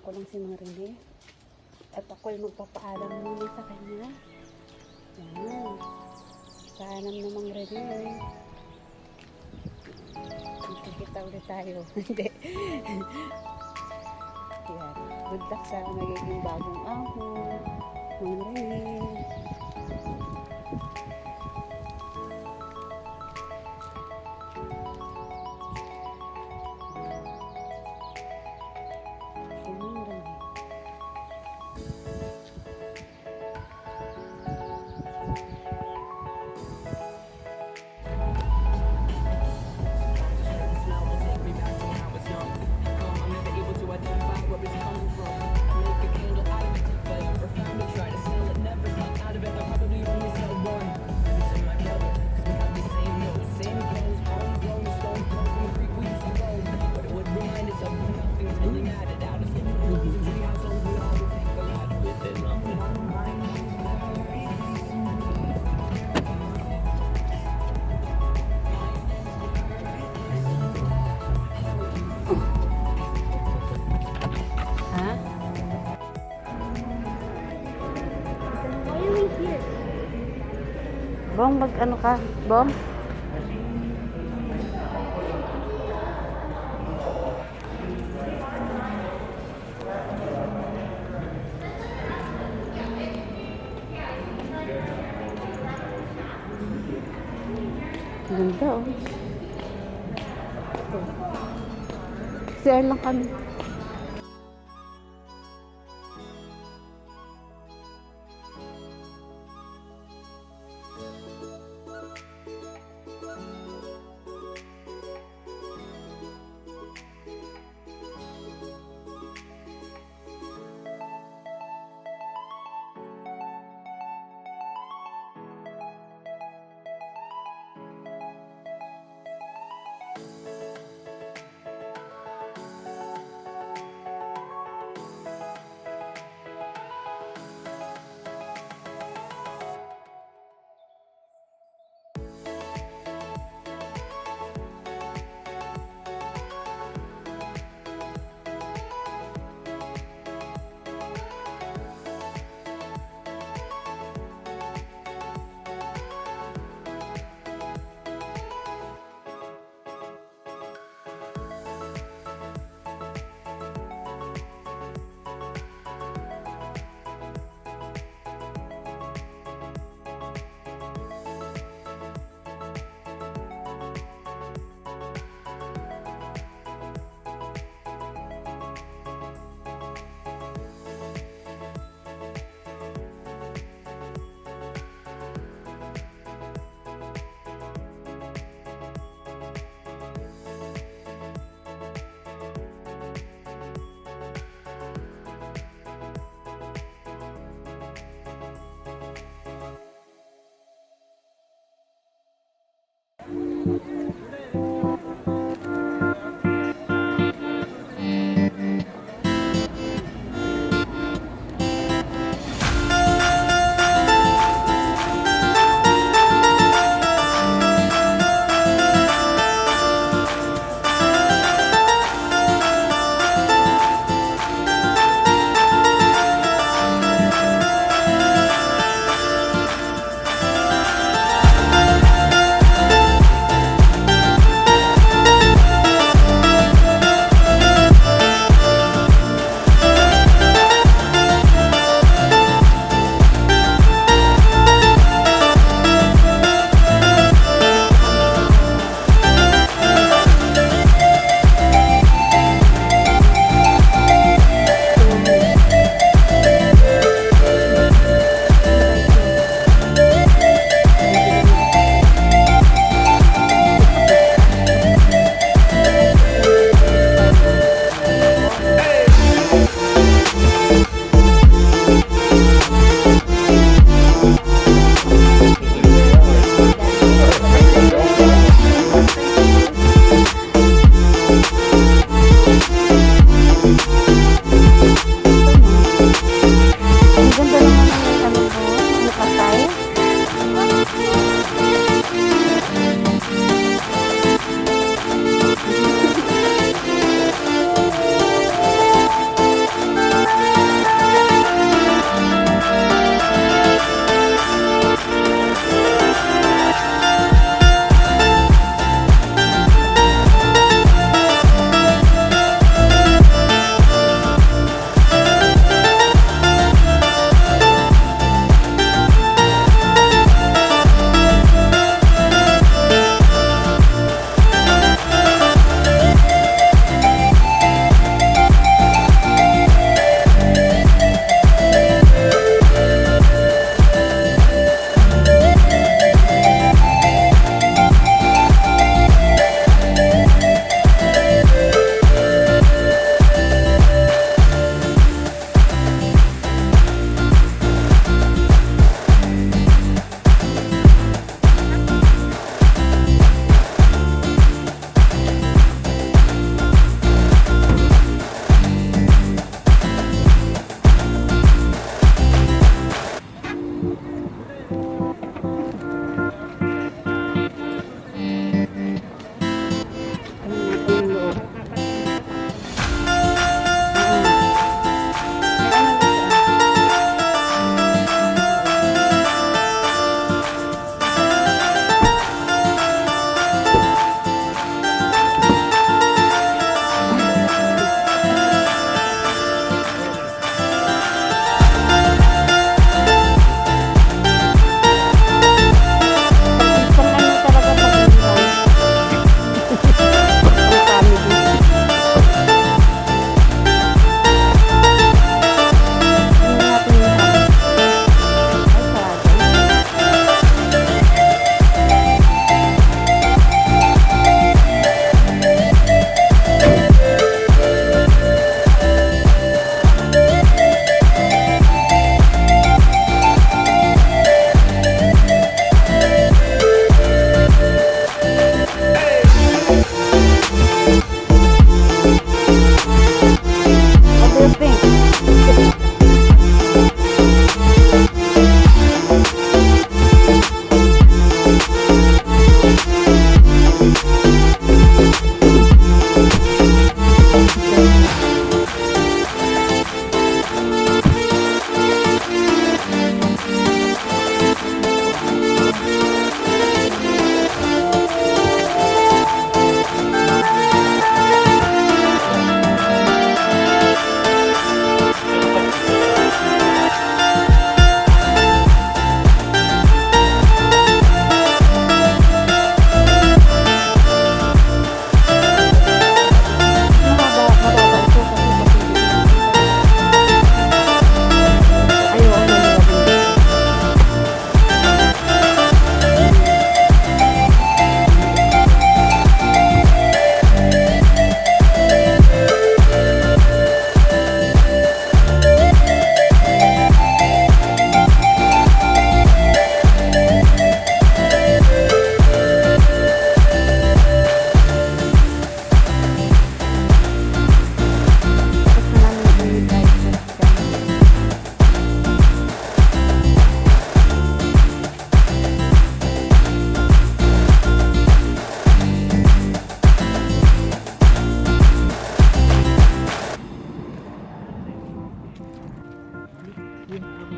ko lang si Mang Rene. At ako'y magpapaalam muna sa kanya. Yan. Paalam na Mang Rene. Magkikita ulit tayo. Hindi. Yan. Good luck sa magiging bagong amo. Mang Rene. Bong, ano ka? Bong? Ganda oh. CR lang kami.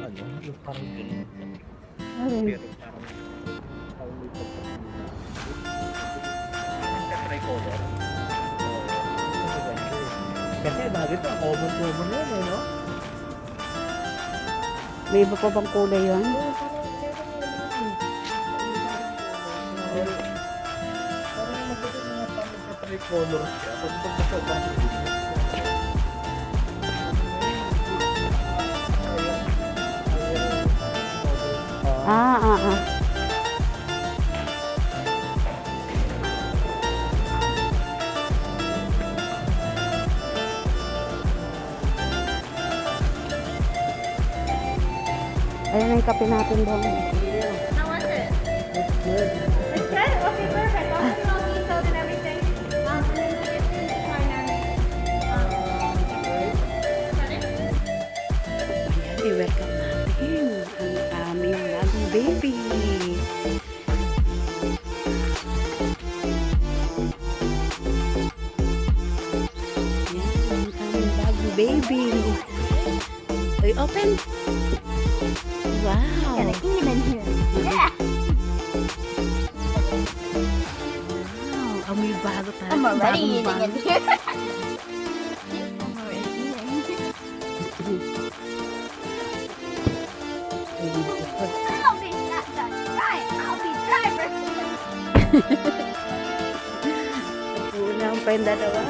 ano, yung parang green. Ayun. Pero parang may pagkakita. Sa tricolor. Kasi bakit ito, common yun eh, no? May iba pa bang kulay yan? Parang maganda mga parang sa tricolor siya. Pag pagkasobrang Ah. Ayan na yung kape natin doon. How was it? It's good. It's good? Okay, perfect. I'll put it all detailed and everything. And then we'll get to the corner. Pardon? I-welcome natin ang aming bagong baby. Yan, ang aming bagong baby. Uy, open! Wow! Gotta eat in here. Yeah! Wow! Amoy bago tayo. I'm already Bagong eating bago. in here. I'm already eating. I'll be not done right. I'll be driver. Unang pa yung dalawa.